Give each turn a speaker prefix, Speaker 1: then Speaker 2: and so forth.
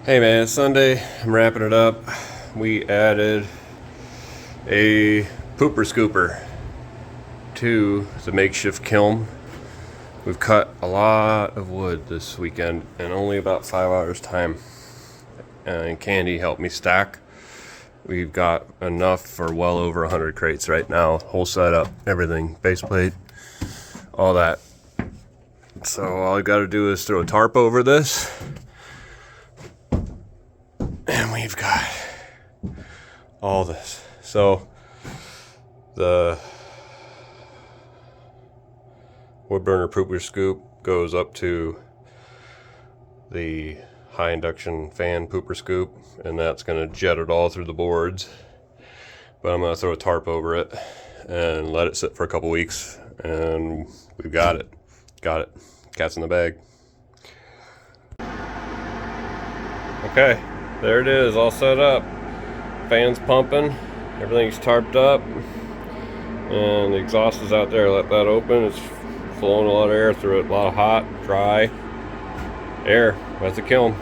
Speaker 1: Hey man, it's Sunday. I'm wrapping it up. We added a pooper scooper to the makeshift kiln. We've cut a lot of wood this weekend in only about 5 hours time. And Candy helped me stack. We've got enough for well over 100 crates right now. Whole setup, everything, base plate, all that. So all I gotta do is throw a tarp over this. And we've got all this. So the wood burner pooper scoop goes up to the high induction fan pooper scoop, and that's going to jet it all through the boards. But I'm going to throw a tarp over it and let it sit for a couple weeks, and we've got it. Cat's in the bag. Okay, there it is, all set up. Fans pumping, everything's tarped up, and the exhaust is out there. Let that open. It's flowing a lot of air through it, a lot of hot, dry air. That's the kiln.